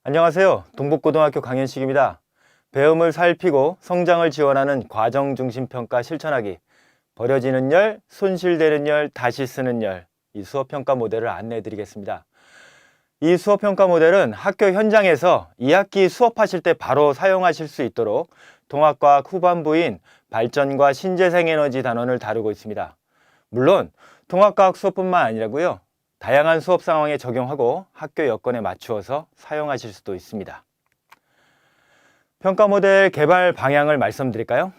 안녕하세요. 동북고등학교 강현식입니다. 배움을 살피고 성장을 지원하는 과정중심평가 실천하기, 버려지는 열, 손실되는 열, 다시 쓰는 열, 이 수업평가 모델을 안내해 드리겠습니다. 이 수업평가 모델은 학교 현장에서 2학기 수업하실 때 바로 사용하실 수 있도록 통합과학 후반부인 발전과 신재생에너지 단원을 다루고 있습니다. 물론 통합과학 수업뿐만 아니라고요. 다양한 수업 상황에 적용하고 학교 여건에 맞추어서 사용하실 수도 있습니다. 평가 모델 개발 방향을 말씀드릴까요?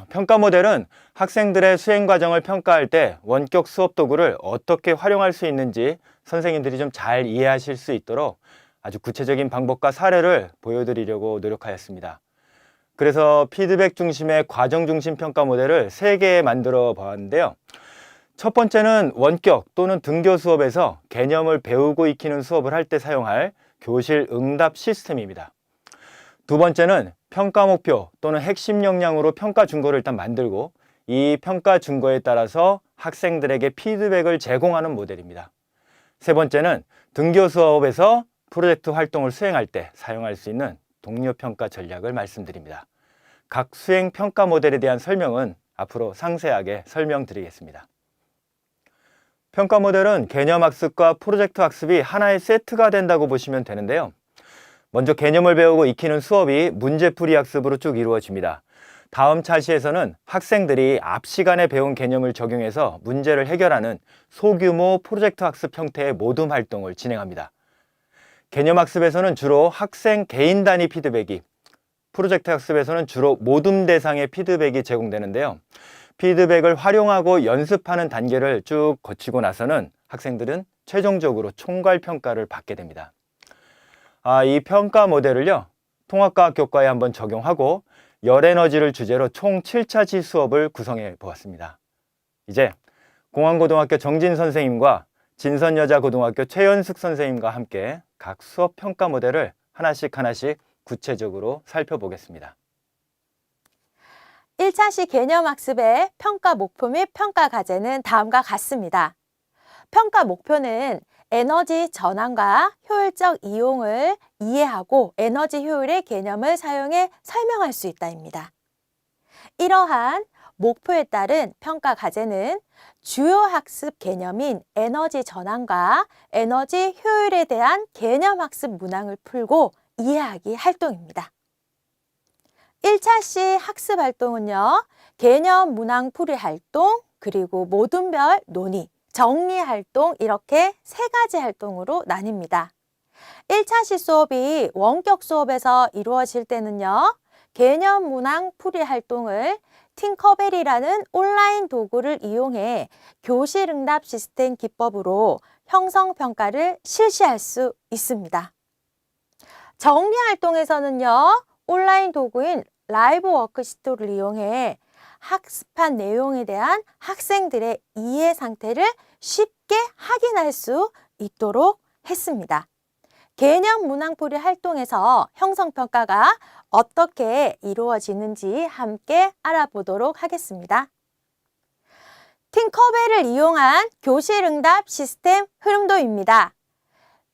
평가 모델은 학생들의 수행 과정을 평가할 때 원격 수업 도구를 어떻게 활용할 수 있는지 선생님들이 좀 잘 이해하실 수 있도록 아주 구체적인 방법과 사례를 보여드리려고 노력하였습니다. 그래서 피드백 중심의 과정 중심 평가 모델을 3개 만들어 보았는데요. 첫 번째는 원격 또는 등교 수업에서 개념을 배우고 익히는 수업을 할 때 사용할 교실 응답 시스템입니다. 두 번째는 평가 목표 또는 핵심 역량으로 평가 준거를 일단 만들고 이 평가 준거에 따라서 학생들에게 피드백을 제공하는 모델입니다. 세 번째는 등교 수업에서 프로젝트 활동을 수행할 때 사용할 수 있는 동료 평가 전략을 말씀드립니다. 각 수행 평가 모델에 대한 설명은 앞으로 상세하게 설명드리겠습니다. 평가 모델은 개념 학습과 프로젝트 학습이 하나의 세트가 된다고 보시면 되는데요. 먼저 개념을 배우고 익히는 수업이 문제풀이 학습으로 쭉 이루어집니다. 다음 차시에서는 학생들이 앞 시간에 배운 개념을 적용해서 문제를 해결하는 소규모 프로젝트 학습 형태의 모둠 활동을 진행합니다. 개념 학습에서는 주로 학생 개인 단위 피드백이, 프로젝트 학습에서는 주로 모둠 대상의 피드백이 제공되는데요. 피드백을 활용하고 연습하는 단계를 쭉 거치고 나서는 학생들은 최종적으로 총괄 평가를 받게 됩니다. 이 평가 모델을요, 통합과학 교과에 한번 적용하고 열에너지를 주제로 총 7차시 수업을 구성해 보았습니다. 이제 공항고등학교 정진 선생님과 진선여자고등학교 최연숙 선생님과 함께 각 수업 평가 모델을 하나씩 구체적으로 살펴보겠습니다. 1차시 개념학습의 평가 목표 및 평가 과제는 다음과 같습니다. 평가 목표는 에너지 전환과 효율적 이용을 이해하고 에너지 효율의 개념을 사용해 설명할 수 있다입니다. 이러한 목표에 따른 평가 과제는 주요 학습 개념인 에너지 전환과 에너지 효율에 대한 개념 학습 문항을 풀고 이해하기 활동입니다. 1차시 학습 활동은요, 개념 문항 풀이 활동, 그리고 모둠별 논의, 정리 활동 이렇게 3가지 활동으로 나뉩니다. 1차시 수업이 원격 수업에서 이루어질 때는요, 개념 문항 풀이 활동을 팅커벨이라는 온라인 도구를 이용해 교실 응답 시스템 기법으로 형성평가를 실시할 수 있습니다. 정리 활동에서는요, 온라인 도구인 라이브 워크시트를 이용해 학습한 내용에 대한 학생들의 이해 상태를 쉽게 확인할 수 있도록 했습니다. 개념 문항풀이 활동에서 형성평가가 어떻게 이루어지는지 함께 알아보도록 하겠습니다. 팅커벨을 이용한 교실응답 시스템 흐름도입니다.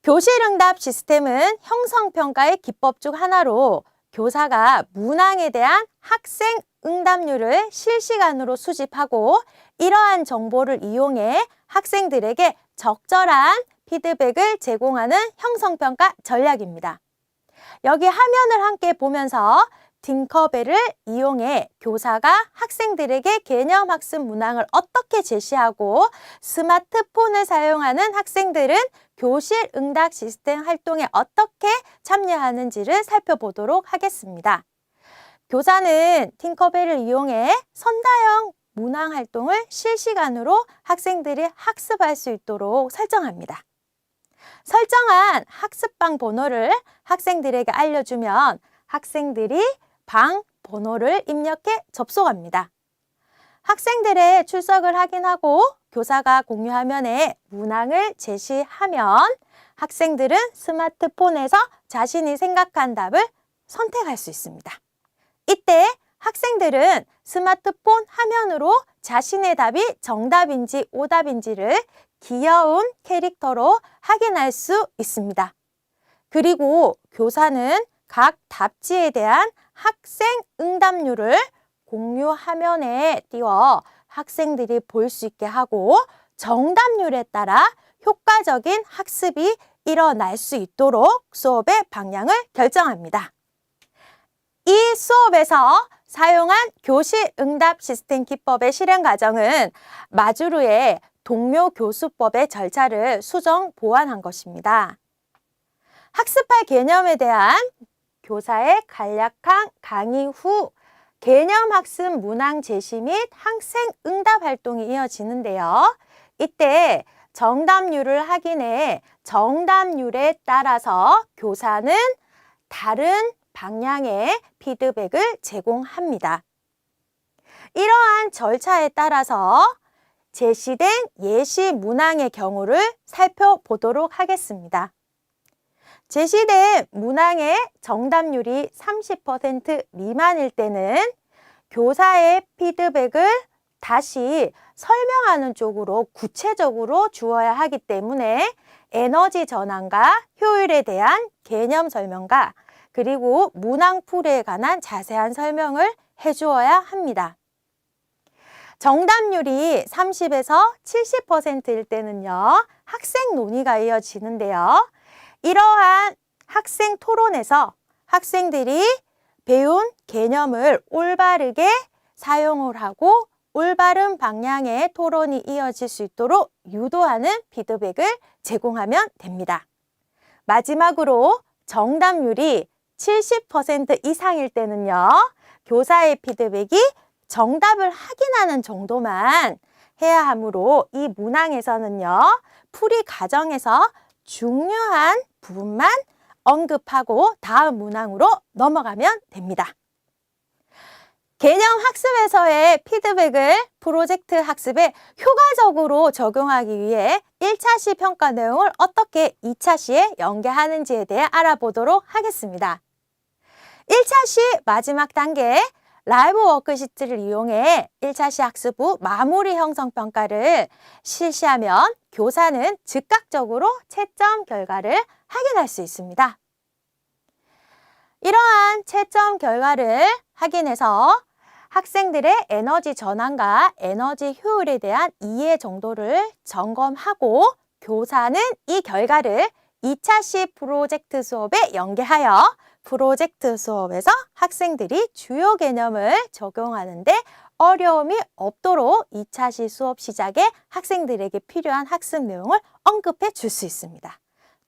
교실응답 시스템은 형성평가의 기법 중 하나로 교사가 문항에 대한 학생 응답률을 실시간으로 수집하고 이러한 정보를 이용해 학생들에게 적절한 피드백을 제공하는 형성평가 전략입니다. 여기 화면을 함께 보면서 팅커벨을 이용해 교사가 학생들에게 개념 학습 문항을 어떻게 제시하고 스마트폰을 사용하는 학생들은 교실 응답 시스템 활동에 어떻게 참여하는지를 살펴보도록 하겠습니다. 교사는 팅커벨을 이용해 선다형 문항 활동을 실시간으로 학생들이 학습할 수 있도록 설정합니다. 설정한 학습방 번호를 학생들에게 알려주면 학생들이 방 번호를 입력해 접속합니다. 학생들의 출석을 확인하고 교사가 공유 화면에 문항을 제시하면 학생들은 스마트폰에서 자신이 생각한 답을 선택할 수 있습니다. 이때 학생들은 스마트폰 화면으로 자신의 답이 정답인지 오답인지를 귀여운 캐릭터로 확인할 수 있습니다. 그리고 교사는 각 답지에 대한 학생 응답률을 공유 화면에 띄워 학생들이 볼 수 있게 하고 정답률에 따라 효과적인 학습이 일어날 수 있도록 수업의 방향을 결정합니다. 이 수업에서 사용한 교실 응답 시스템 기법의 실행 과정은 마주르의 동료 교수법의 절차를 수정 보완한 것입니다. 학습할 개념에 대한 교사의 간략한 강의 후 개념 학습 문항 제시 및 학생 응답 활동이 이어지는데요. 이때 정답률을 확인해 정답률에 따라서 교사는 다른 방향의 피드백을 제공합니다. 이러한 절차에 따라서 제시된 예시 문항의 경우를 살펴보도록 하겠습니다. 제시된 문항의 정답률이 30% 미만일 때는 교사의 피드백을 다시 설명하는 쪽으로 구체적으로 주어야 하기 때문에 에너지 전환과 효율에 대한 개념 설명과 그리고 문항 풀이에 관한 자세한 설명을 해주어야 합니다. 정답률이 30에서 70%일 때는요, 학생 논의가 이어지는데요. 이러한 학생 토론에서 학생들이 배운 개념을 올바르게 사용을 하고 올바른 방향의 토론이 이어질 수 있도록 유도하는 피드백을 제공하면 됩니다. 마지막으로 정답률이 70% 이상일 때는요, 교사의 피드백이 정답을 확인하는 정도만 해야 하므로 이 문항에서는요, 풀이 과정에서 중요한 부분만 언급하고 다음 문항으로 넘어가면 됩니다. 개념 학습에서의 피드백을 프로젝트 학습에 효과적으로 적용하기 위해 1차 시 평가 내용을 어떻게 2차 시에 연계하는지에 대해 알아보도록 하겠습니다. 1차 시 마지막 단계 라이브 워크시트를 이용해 1차 시 학습 후 마무리 형성 평가를 실시하면 교사는 즉각적으로 채점 결과를 확인할 수 있습니다. 이러한 채점 결과를 확인해서 학생들의 에너지 전환과 에너지 효율에 대한 이해 정도를 점검하고 교사는 이 결과를 2차 시 프로젝트 수업에 연계하여 프로젝트 수업에서 학생들이 주요 개념을 적용하는데 어려움이 없도록 2차 시 수업 시작에 학생들에게 필요한 학습 내용을 언급해 줄 수 있습니다.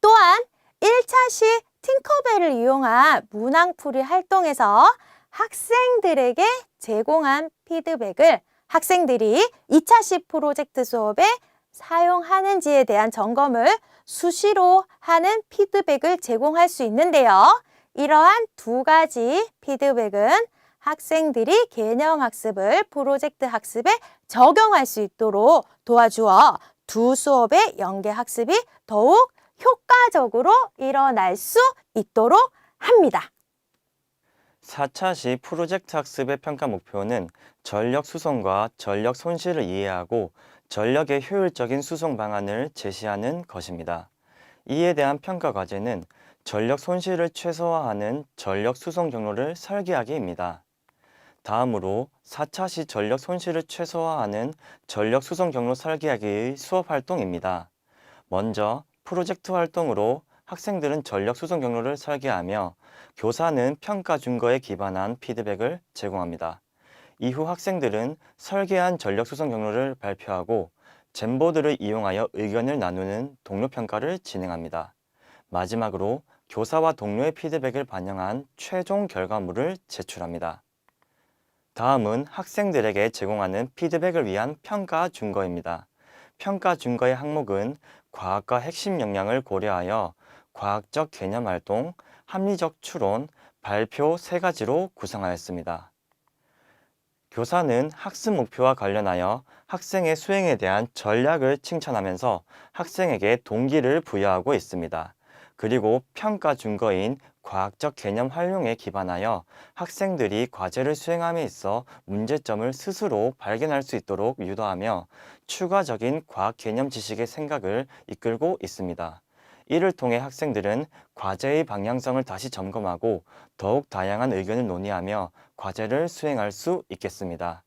또한 1차 시 팅커벨을 이용한 문항풀이 활동에서 학생들에게 제공한 피드백을 학생들이 2차 시 프로젝트 수업에 사용하는지에 대한 점검을 수시로 하는 피드백을 제공할 수 있는데요. 이러한 두 가지 피드백은 학생들이 개념 학습을 프로젝트 학습에 적용할 수 있도록 도와주어 두 수업의 연계 학습이 더욱 효과적으로 일어날 수 있도록 합니다. 4차 시 프로젝트 학습의 평가 목표는 전력 수송과 전력 손실을 이해하고 전력의 효율적인 수송 방안을 제시하는 것입니다. 이에 대한 평가 과제는 전력 손실을 최소화하는 전력 수송 경로를 설계하기입니다. 다음으로 4차 시 전력 손실을 최소화하는 전력 수송 경로 설계하기의 수업 활동입니다. 먼저 프로젝트 활동으로 학생들은 전력 수송 경로를 설계하며 교사는 평가 준거에 기반한 피드백을 제공합니다. 이후 학생들은 설계한 전력 수송 경로를 발표하고 젠보드를 이용하여 의견을 나누는 동료 평가를 진행합니다. 마지막으로 교사와 동료의 피드백을 반영한 최종 결과물을 제출합니다. 다음은 학생들에게 제공하는 피드백을 위한 평가 준거입니다. 평가 준거의 항목은 과학과 핵심 역량을 고려하여 과학적 개념 활동, 합리적 추론, 발표 3가지로 구성하였습니다. 교사는 학습 목표와 관련하여 학생의 수행에 대한 전략을 칭찬하면서 학생에게 동기를 부여하고 있습니다. 그리고 평가 준거인 과학적 개념 활용에 기반하여 학생들이 과제를 수행함에 있어 문제점을 스스로 발견할 수 있도록 유도하며 추가적인 과학 개념 지식의 생각을 이끌고 있습니다. 이를 통해 학생들은 과제의 방향성을 다시 점검하고 더욱 다양한 의견을 논의하며 과제를 수행할 수 있겠습니다.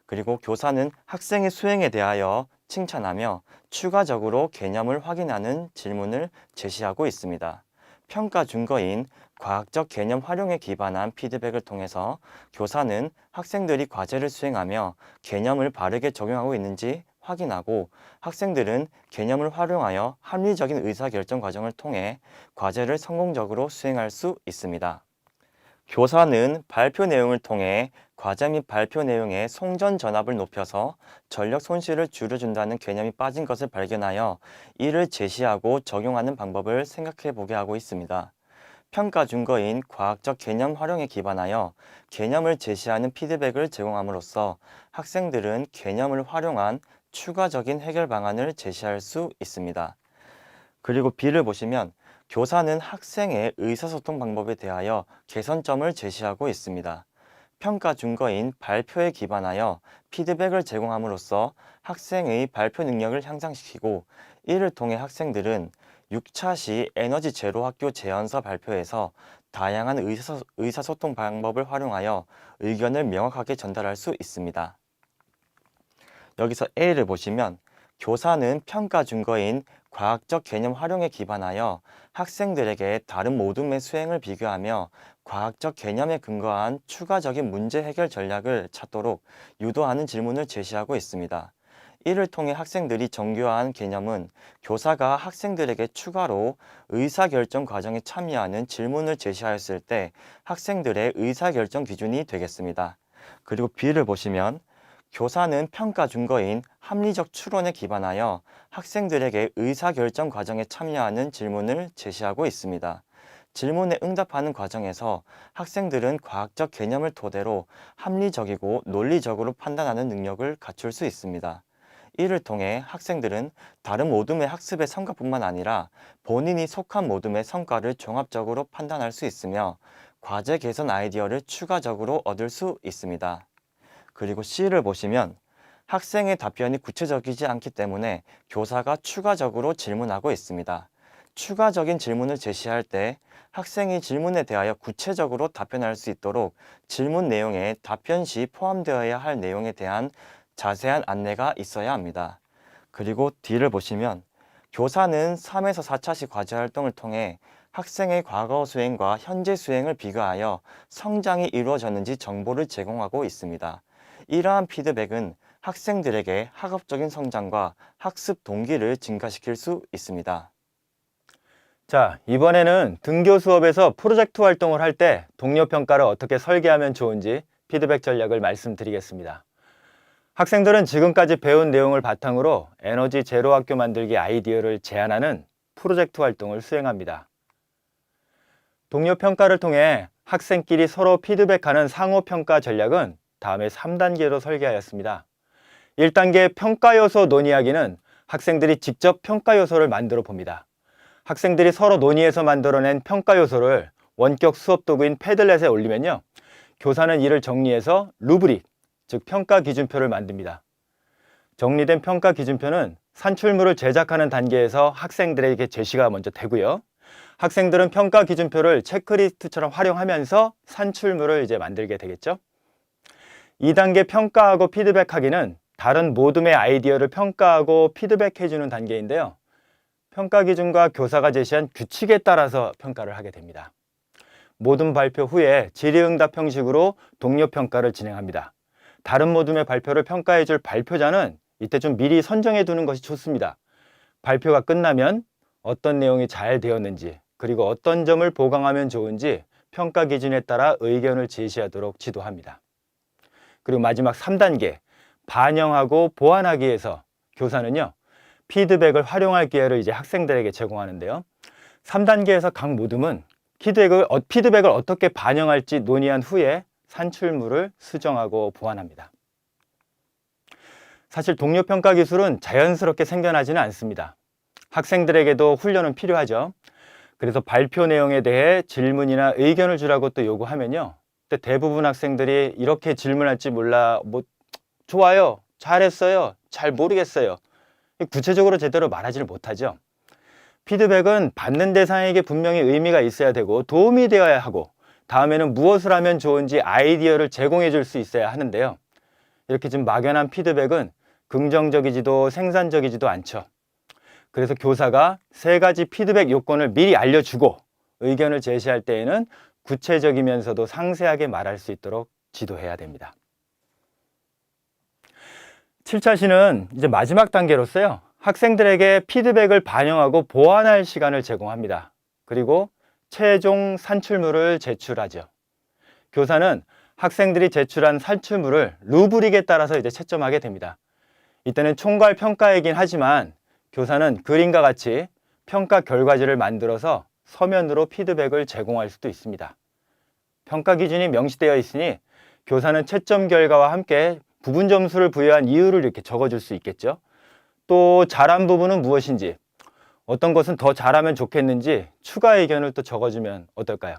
그리고 교사는 학생의 수행에 대하여 칭찬하며 추가적으로 개념을 확인하는 질문을 제시하고 있습니다. 평가 준거인 과학적 개념 활용에 기반한 피드백을 통해서 교사는 학생들이 과제를 수행하며 개념을 바르게 적용하고 있는지 확인하고 학생들은 개념을 활용하여 합리적인 의사결정 과정을 통해 과제를 성공적으로 수행할 수 있습니다. 교사는 발표 내용을 통해 과제 및 발표 내용의 송전 전압을 높여서 전력 손실을 줄여준다는 개념이 빠진 것을 발견하여 이를 제시하고 적용하는 방법을 생각해 보게 하고 있습니다. 평가 준거인 과학적 개념 활용에 기반하여 개념을 제시하는 피드백을 제공함으로써 학생들은 개념을 활용한 추가적인 해결 방안을 제시할 수 있습니다. 그리고 B를 보시면 교사는 학생의 의사소통 방법에 대하여 개선점을 제시하고 있습니다. 평가 준거인 발표에 기반하여 피드백을 제공함으로써 학생의 발표 능력을 향상시키고 이를 통해 학생들은 6차 시 에너지 제로 학교 제안서 발표에서 다양한 의사소통 방법을 활용하여 의견을 명확하게 전달할 수 있습니다. 여기서 A를 보시면 교사는 평가 준거인 과학적 개념 활용에 기반하여 학생들에게 다른 모둠의 수행을 비교하며 과학적 개념에 근거한 추가적인 문제 해결 전략을 찾도록 유도하는 질문을 제시하고 있습니다. 이를 통해 학생들이 정교화한 개념은 교사가 학생들에게 추가로 의사결정 과정에 참여하는 질문을 제시하였을 때 학생들의 의사결정 기준이 되겠습니다. 그리고 B를 보시면 교사는 평가 준거인 합리적 추론에 기반하여 학생들에게 의사결정 과정에 참여하는 질문을 제시하고 있습니다. 질문에 응답하는 과정에서 학생들은 과학적 개념을 토대로 합리적이고 논리적으로 판단하는 능력을 갖출 수 있습니다. 이를 통해 학생들은 다른 모둠의 학습의 성과뿐만 아니라 본인이 속한 모둠의 성과를 종합적으로 판단할 수 있으며 과제 개선 아이디어를 추가적으로 얻을 수 있습니다. 그리고 C를 보시면 학생의 답변이 구체적이지 않기 때문에 교사가 추가적으로 질문하고 있습니다. 추가적인 질문을 제시할 때 학생이 질문에 대하여 구체적으로 답변할 수 있도록 질문 내용에 답변 시 포함되어야 할 내용에 대한 자세한 안내가 있어야 합니다. 그리고 D를 보시면 교사는 3에서 4차시 과제 활동을 통해 학생의 과거 수행과 현재 수행을 비교하여 성장이 이루어졌는지 정보를 제공하고 있습니다. 이러한 피드백은 학생들에게 학업적인 성장과 학습 동기를 증가시킬 수 있습니다. 자, 이번에는 등교 수업에서 프로젝트 활동을 할 때 동료 평가를 어떻게 설계하면 좋은지 피드백 전략을 말씀드리겠습니다. 학생들은 지금까지 배운 내용을 바탕으로 에너지 제로 학교 만들기 아이디어를 제안하는 프로젝트 활동을 수행합니다. 동료 평가를 통해 학생끼리 서로 피드백하는 상호 평가 전략은 다음에 3단계로 설계하였습니다. 1단계 평가 요소 논의하기는 학생들이 직접 평가 요소를 만들어 봅니다. 학생들이 서로 논의해서 만들어낸 평가 요소를 원격 수업 도구인 패들렛에 올리면요, 교사는 이를 정리해서 루브릭, 즉 평가 기준표를 만듭니다. 정리된 평가 기준표는 산출물을 제작하는 단계에서 학생들에게 제시가 먼저 되고요. 학생들은 평가 기준표를 체크리스트처럼 활용하면서 산출물을 이제 만들게 되겠죠. 2단계 평가하고 피드백하기는 다른 모둠의 아이디어를 평가하고 피드백해주는 단계인데요. 평가 기준과 교사가 제시한 규칙에 따라서 평가를 하게 됩니다. 모둠 발표 후에 질의응답 형식으로 동료 평가를 진행합니다. 다른 모둠의 발표를 평가해줄 발표자는 이때 좀 미리 선정해 두는 것이 좋습니다. 발표가 끝나면 어떤 내용이 잘 되었는지, 그리고 어떤 점을 보강하면 좋은지 평가 기준에 따라 의견을 제시하도록 지도합니다. 그리고 마지막 3단계, 반영하고 보완하기에서 교사는요, 피드백을 활용할 기회를 이제 학생들에게 제공하는데요. 3단계에서 각 모둠은 피드백을 어떻게 반영할지 논의한 후에 산출물을 수정하고 보완합니다. 사실 동료 평가 기술은 자연스럽게 생겨나지는 않습니다. 학생들에게도 훈련은 필요하죠. 그래서 발표 내용에 대해 질문이나 의견을 주라고 또 요구하면요, 대부분 학생들이 이렇게 질문할지 몰라, 좋아요, 잘했어요, 잘 모르겠어요, 구체적으로 제대로 말하지를 못하죠. 피드백은 받는 대상에게 분명히 의미가 있어야 되고 도움이 되어야 하고 다음에는 무엇을 하면 좋은지 아이디어를 제공해 줄 수 있어야 하는데요. 이렇게 좀 막연한 피드백은 긍정적이지도 생산적이지도 않죠. 그래서 교사가 3가지 피드백 요건을 미리 알려주고 의견을 제시할 때에는 구체적이면서도 상세하게 말할 수 있도록 지도해야 됩니다. 7차 시는 이제 마지막 단계로서요. 학생들에게 피드백을 반영하고 보완할 시간을 제공합니다. 그리고 최종 산출물을 제출하죠. 교사는 학생들이 제출한 산출물을 루브릭에 따라서 이제 채점하게 됩니다. 이때는 총괄 평가이긴 하지만 교사는 그림과 같이 평가 결과지를 만들어서 서면으로 피드백을 제공할 수도 있습니다. 평가 기준이 명시되어 있으니 교사는 채점 결과와 함께 부분 점수를 부여한 이유를 이렇게 적어줄 수 있겠죠. 또 잘한 부분은 무엇인지, 어떤 것은 더 잘하면 좋겠는지 추가 의견을 또 적어주면 어떨까요?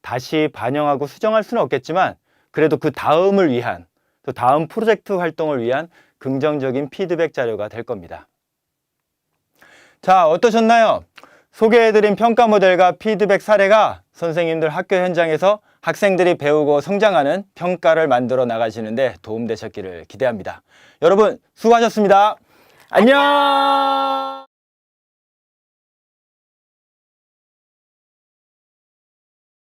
다시 반영하고 수정할 수는 없겠지만 그래도 그 다음을 위한, 또 다음 프로젝트 활동을 위한 긍정적인 피드백 자료가 될 겁니다. 자, 어떠셨나요? 소개해드린 평가 모델과 피드백 사례가 선생님들 학교 현장에서 학생들이 배우고 성장하는 평가를 만들어 나가시는데 도움되셨기를 기대합니다. 여러분 수고하셨습니다. 안녕!